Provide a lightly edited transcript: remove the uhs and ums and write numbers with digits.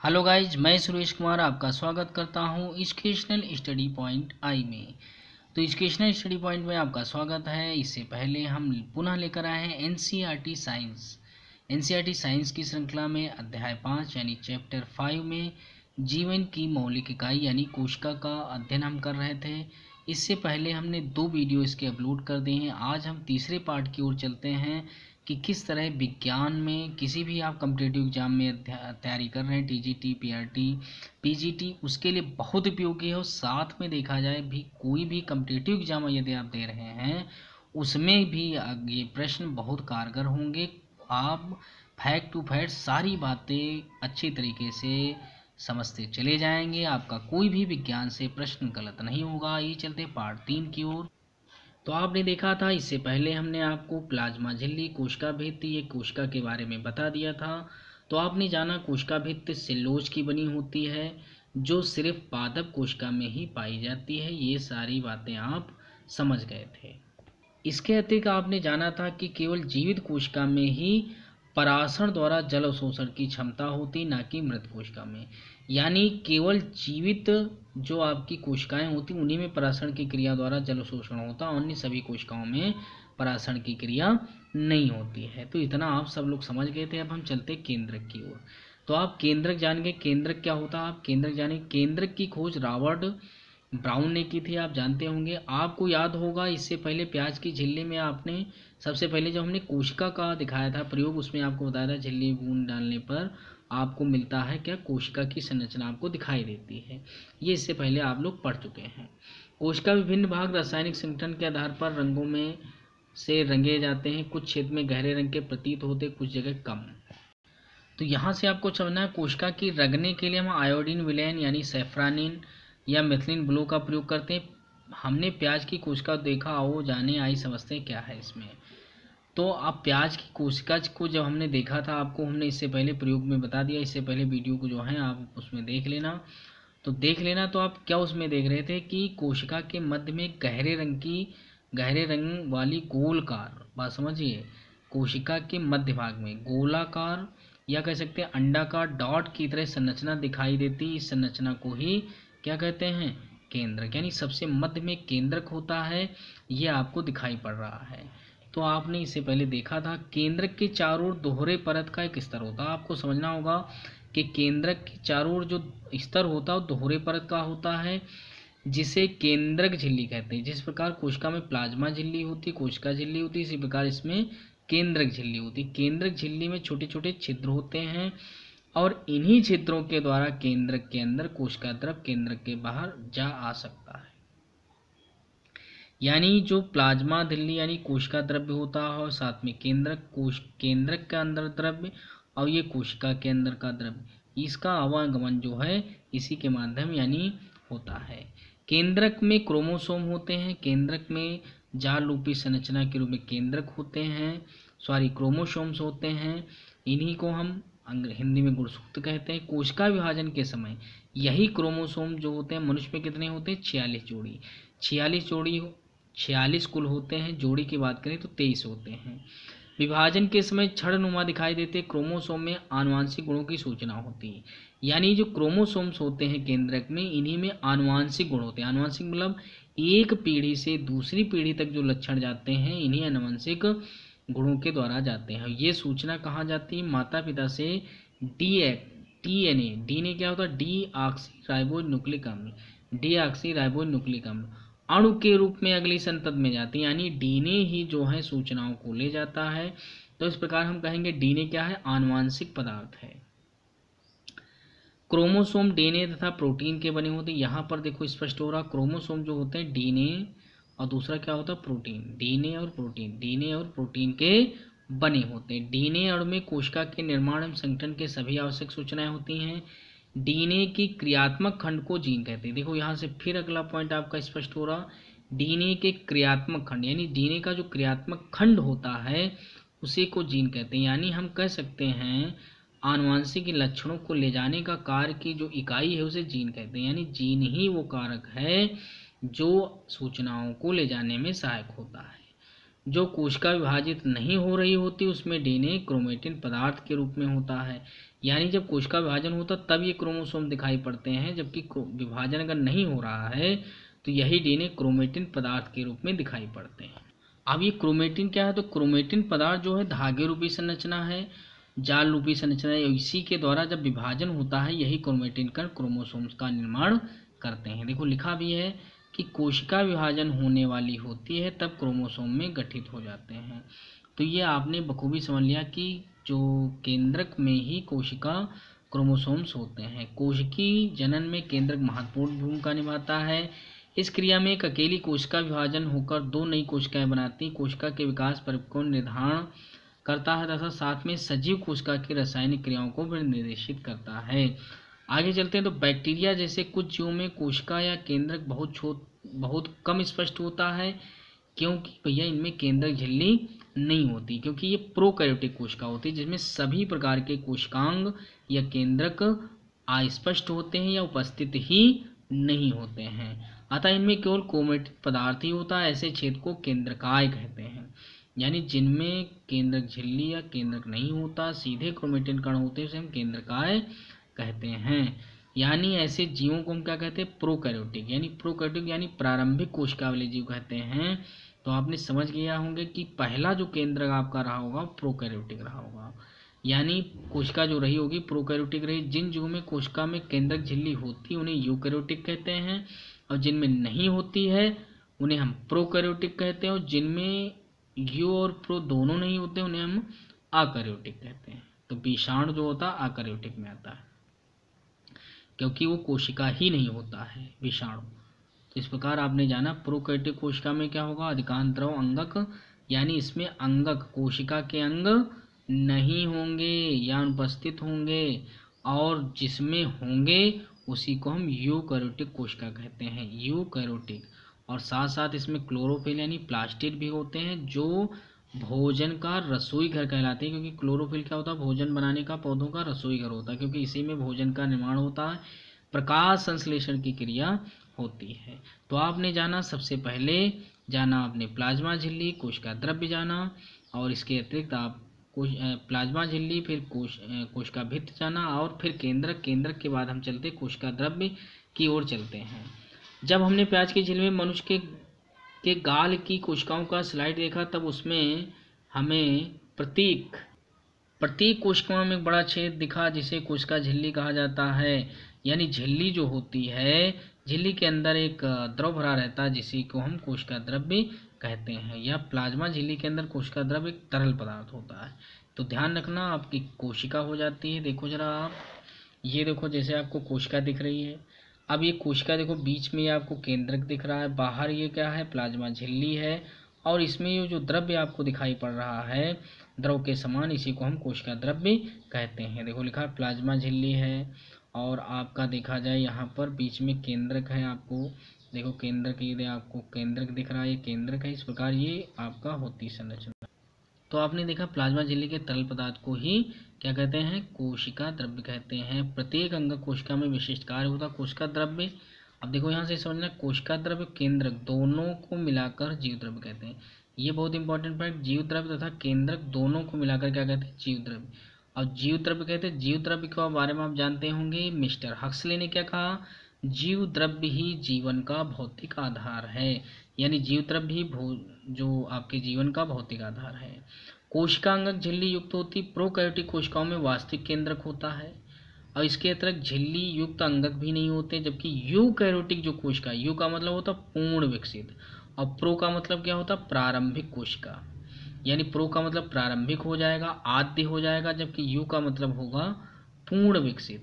Hello guys, मैं सुरेश कुमार आपका स्वागत करता हूं एजुकेशनल स्टडी पॉइंट आई में। तो एजुकेशनल स्टडी पॉइंट में आपका स्वागत है। इससे पहले हम पुनः लेकर आए हैं एनसीईआरटी साइंस। एनसीईआरटी साइंस की श्रृंखला में अध्याय 5 यानी चैप्टर 5 में जीवन की मौलिक इकाई यानी कोशिका का अध्ययन हम कर रहे थे। इससे पहले हमने 2 वीडियो इसके अपलोड कर दिए हैं। आज हम तीसरे पार्ट की ओर चलते हैं कि किस तरह विज्ञान में किसी भी आप कॉम्पिटिटिव एग्जाम में तैयारी कर रहे हैं, टीजीटी, पीआरटी, पीजीटी, उसके लिए बहुत उपयोगी है। और साथ में देखा जाए भी कोई भी कॉम्पिटिटिव एग्जाम यदि आप दे रहे हैं उसमें भी ये प्रश्न बहुत कारगर होंगे। आप फैक्ट टू फैक्ट सारी बातें अच्छी तरीके से समझते चले जाएंगे, आपका कोई भी विज्ञान से प्रश्न गलत नहीं होगा। ये चलते पार्ट 3 की ओर। तो आपने देखा था इससे पहले हमने आपको प्लाज्मा झिल्ली, कोशिका भित्ति, ये कोशिका के बारे में बता दिया था। तो आपने जाना कोशिका भित्ति सेल्यूलोज की बनी होती है जो सिर्फ पादप कोशिका में ही पाई जाती है। ये सारी बातें आप समझ गए थे। इसके अतिरिक्त आपने जाना था कि केवल जीवित कोशिका में ही परासरण द्वारा जल अवशोषण की क्षमता होती, ना कि मृत कोशिका में। यानी केवल जीवित जो आपकी कोशिकाएं होती उन्हीं में परासरण की क्रिया द्वारा जल अवशोषण होता, अन्य सभी कोशिकाओं में परासरण की क्रिया नहीं होती है। तो इतना आप सब लोग समझ गए थे। अब हम चलते केंद्रक की ओर। तो आप केंद्रक जान गए, केंद्रक क्या होता है आप केंद्रक जाने। केंद्रक की खोज रॉबर्ट ब्राउन ने की थी, आप जानते होंगे। आपको याद होगा इससे पहले प्याज की झिल्ली में आपने सबसे पहले जो हमने कोशिका का दिखाया था प्रयोग, उसमें आपको बताया था झिल्ली बूंद डालने पर आपको मिलता है क्या, कोशिका की संरचना आपको दिखाई देती है। ये इससे पहले आप लोग पढ़ चुके हैं। कोशिका विभिन्न भाग रासायनिक संगठन के आधार पर रंगों में से रंगे जाते हैं। कुछ क्षेत्र में गहरे रंग के प्रतीत होते, कुछ जगह कम। तो यहाँ से आपको समझना है कोशिका की रंगने के लिए हम आयोडीन विलयन यानी सेफ्रानिन या मिथिलीन ब्लू का प्रयोग करते हैं। हमने प्याज की कोशिका देखा, आओ जाने आई समझते हैं क्या है इसमें। तो आप प्याज की कोशिका को जब हमने देखा था, आपको हमने इससे पहले प्रयोग में बता दिया। इससे पहले वीडियो को जो है आप उसमें देख लेना। तो आप क्या उसमें देख रहे थे कि कोशिका के मध्य में गहरे रंग वाली गोलकार, बात समझिए, कोशिका के मध्य भाग में गोलाकार या कह सकते हैं अंडाकार डॉट की तरह संरचना दिखाई देती। इस संरचना को ही क्या कहते हैं, केंद्रक। यानी सबसे मध्य में केंद्रक होता है, ये आपको दिखाई पड़ रहा है। तो आपने इससे पहले देखा था केंद्रक के चारों ओर दोहरे परत का एक स्तर होता है। आपको समझना होगा कि केंद्रक के चारों ओर जो स्तर होता है वो दोहरे परत का होता है, जिसे केंद्रक झिल्ली कहते हैं। जिस प्रकार कोशिका में प्लाज्मा झिल्ली होती, कोशिका झिल्ली होती, इसी प्रकार इसमें केंद्रक झिल्ली होती। केंद्रक झिल्ली में छोटे छोटे छिद्र होते हैं और इन्हीं छिद्रों के द्वारा केंद्रक के अंदर कोशिका द्रव केंद्रक के बाहर जा आ सकता है। यानी जो प्लाज्मा झिल्ली यानी कोशिका द्रव्य होता है और साथ में केंद्रक के अंदर द्रव्य और ये कोशिका के अंदर का द्रव्य, इसका आवागमन जो है इसी के माध्यम यानी होता है। केंद्रक में क्रोमोसोम होते हैं। केंद्रक में जाल रूपी संरचना के रूप में केंद्रक होते हैं, क्रोमोसोम्स होते हैं। इन्हीं को हम हिंदी में गुणसूत्र कहते हैं। कोशिका विभाजन के समय यही क्रोमोसोम जो होते हैं, मनुष्य में कितने होते हैं, 46 जोड़ी। 46 कुल होते हैं। जोड़ी की बात करें तो 23 होते हैं। विभाजन के समय छड़नुमा दिखाई देते। क्रोमोसोम में आनुवांशिक गुणों की सूचना होती है। यानी जो क्रोमोसोम्स होते हैं केंद्रक में, इन्हीं में आनुवांशिक गुण होते हैं। आनुवांशिक मतलब एक पीढ़ी से दूसरी पीढ़ी तक जो लक्षण जाते हैं, इन्हीं आनुवांशिक गुणों के द्वारा जाते हैं। ये सूचना कहाँ जाती है, माता पिता से डीएनए क्या होता है, डीऑक्सी न्यूक्लिक अम्ल अणु के रूप में अगली संतति में जाती है। यानी डीएनए ही जो है सूचनाओं को ले जाता है। तो इस प्रकार हम कहेंगे डीएनए क्या है, आनुवांशिक पदार्थ है। क्रोमोसोम डीएनए तथा प्रोटीन के बने होते हैं। यहाँ पर देखो स्पष्ट हो रहा, क्रोमोसोम जो होते हैं डीएनए और दूसरा क्या होता है, प्रोटीन। डीएनए और प्रोटीन के बने होते हैं। डीएनए अणु में कोशिका के निर्माण एवं संगठन के सभी आवश्यक सूचनाएं होती हैं। डीएनए की क्रियात्मक खंड को जीन कहते हैं। देखो यहाँ से फिर अगला पॉइंट आपका स्पष्ट हो रहा, डीएनए के क्रियात्मक खंड यानी डीएनए का जो क्रियात्मक खंड होता है उसी को जीन कहते हैं। यानी हम कह सकते हैं आनुवांशिक लक्षणों को ले जाने का कार्य की जो इकाई है उसे जीन कहते हैं। यानी जीन ही वो कारक है जो सूचनाओं को ले जाने में सहायक होता है। जो कोशिका विभाजित नहीं हो रही होती उसमें डीएनए क्रोमेटिन पदार्थ के रूप में होता है। यानी जब कोशिका विभाजन होता तब ये क्रोमोसोम दिखाई पड़ते हैं, जबकि विभाजन अगर नहीं हो रहा है तो यही डीएनए क्रोमेटिन पदार्थ के रूप में दिखाई पड़ते हैं। अब ये क्रोमेटिन क्या है, तो क्रोमेटिन पदार्थ जो है धागे रूपी संरचना है, जाल रूपी संरचना है। इसी के द्वारा जब विभाजन होता है यही क्रोमेटिन कण क्रोमोसोम्स का निर्माण करते हैं। देखो लिखा भी है कि कोशिका विभाजन होने वाली होती है तब क्रोमोसोम में गठित हो जाते हैं। तो ये आपने बखूबी समझ लिया कि जो केंद्रक में ही कोशिका क्रोमोसोम्स होते हैं। कोशिकी जनन में केंद्रक महत्वपूर्ण भूमिका निभाता है। इस क्रिया में एक अकेली कोशिका विभाजन होकर दो नई कोशिकाएं बनाती, कोशिका के विकास परिपक्व निर्धारण करता है तथा साथ में सजीव कोशिका की रासायनिक क्रियाओं को भी निर्देशित करता है। आगे चलते हैं तो बैक्टीरिया जैसे कुछ जीवों में कोशिका या केंद्रक बहुत कम स्पष्ट होता है, क्योंकि भैया इनमें केंद्रक झिल्ली नहीं होती, क्योंकि ये प्रोकैरियोटिक कोशिका होती है जिसमें सभी प्रकार के कोशिकांग या केंद्रक अस्पष्ट होते हैं या उपस्थित ही नहीं होते हैं। अतः इनमें केवल क्रोमेटिन पदार्थ ही होता है। ऐसे क्षेत्र को केंद्रकाय कहते हैं, यानी जिनमें केंद्रक झिल्ली या केंद्रक नहीं होता, सीधे क्रोमेटिन कण होते हैं, उसे हम केंद्रकाय कहते हैं। यानी ऐसे जीवों को हम क्या कहते हैं, प्रोकैरियोटिक यानी प्रारंभिक कोशिका वाले जीव कहते हैं। तो आपने समझ गया होंगे कि पहला जो केंद्रक आपका रहा होगा प्रोकैरियोटिक रहा होगा, यानी कोशिका जो रही होगी प्रोकैरियोटिक रही। जिन जीवों में कोशिका में केंद्रक झिल्ली होती है उन्हें यूकैरियोटिक कहते हैं, और जिनमें नहीं होती है उन्हें हम प्रोकैरियोटिक कहते हैं, और जिनमें यू और प्रो दोनों नहीं होते उन्हें हम अकैरियोटिक कहते हैं। तो विषाणु जो होता है अकैरियोटिक में आता है, क्योंकि वो कोशिका ही नहीं होता है विषाणु। तो इस प्रकार आपने जाना प्रोकैरियोटिक कोशिका में क्या होगा, अधिकांश द्रव अंगक, यानी इसमें अंगक कोशिका के अंग नहीं होंगे या अनुपस्थित होंगे, और जिसमें होंगे उसी को हम यूकैरियोटिक कोशिका कहते हैं, यूकैरियोटिक। और साथ साथ इसमें क्लोरोफिल यानी प्लास्टिड भी होते हैं जो भोजन का रसोई घर कहलाते हैं, क्योंकि क्लोरोफिल क्या होता है, भोजन बनाने का पौधों का रसोई घर होता है, क्योंकि इसी में भोजन का निर्माण होता है, प्रकाश संश्लेषण की क्रिया होती है। तो आपने जाना, सबसे पहले जाना आपने प्लाज्मा झिल्ली, कोशिका द्रव्य जाना, और इसके अतिरिक्त आप प्लाज्मा झिल्ली, फिर कोशिका भित्त जाना, और फिर केंद्रक के बाद हम चलते कोशिका द्रव्य की ओर चलते हैं। जब हमने प्याज की झिल्ली में मनुष्य के गाल की कोशिकाओं का स्लाइड देखा तब उसमें हमें प्रत्येक कोशिका में एक बड़ा छेद दिखा जिसे कोशिका झिल्ली कहा जाता है। यानी झिल्ली जो होती है, झिल्ली के अंदर एक द्रव भरा रहता है जिसी को हम कोशिका द्रव्य कहते हैं, या प्लाज्मा झिल्ली के अंदर कोशिका द्रव्य एक तरल पदार्थ होता है। तो ध्यान रखना, आपकी कोशिका हो जाती है। देखो जरा आप, ये देखो जैसे आपको कोशिका दिख रही है, अब ये कोशिका देखो बीच में आपको केंद्रक दिख रहा है, बाहर ये क्या है, प्लाज्मा झिल्ली है, और इसमें ये जो द्रव्य आपको दिखाई पड़ रहा है द्रव के समान, इसी को हम कोशिका द्रव्य कहते हैं। देखो लिखा है प्लाज्मा झिल्ली है, और आपका देखा जाए यहाँ पर बीच में केंद्रक है, आपको देखो केंद्रक, ये आपको केंद्रक दिख रहा है, ये केंद्रक है। इस प्रकार ये आपका होती संरचना। तो आपने देखा प्लाज्मा झिल्ली के तरल पदार्थ को ही क्या कहते हैं, कोशिका द्रव्य कहते हैं। प्रत्येक अंग कोशिका में विशिष्ट कार्य होता है कोशिका द्रव्य। अब देखो यहाँ से समझना, कोशिका द्रव्य केंद्रक दोनों को मिलाकर जीव द्रव्य कहते हैं। ये बहुत इंपॉर्टेंट पॉइंट, जीव द्रव्य तथा केंद्रक दोनों को मिलाकर क्या कहते हैं, जीव द्रव्य। और जीव द्रव्य कहते हैं, जीव द्रव्य के बारे में आप जानते होंगे, मिस्टर हक्सले ने क्या कहा, जीव द्रव्य ही जीवन का भौतिक आधार है। यानी जीव द्रव्य ही जो आपके जीवन का भौतिक आधार है। कोशिका अंगक झिल्ली युक्त होती, प्रोकैरियोटिक कोशिकाओं में वास्तविक केंद्रक होता है, और इसके अतिरिक्त झिल्ली युक्त अंगक भी नहीं होते। जबकि यूकैरियोटिक जो कोशिका, यू का मतलब होता पूर्ण विकसित, और प्रो का मतलब क्या होता, प्रारंभिक कोशिका। यानी प्रो का मतलब प्रारंभिक हो जाएगा, आद्य हो जाएगा, जबकि यू का मतलब होगा पूर्ण विकसित।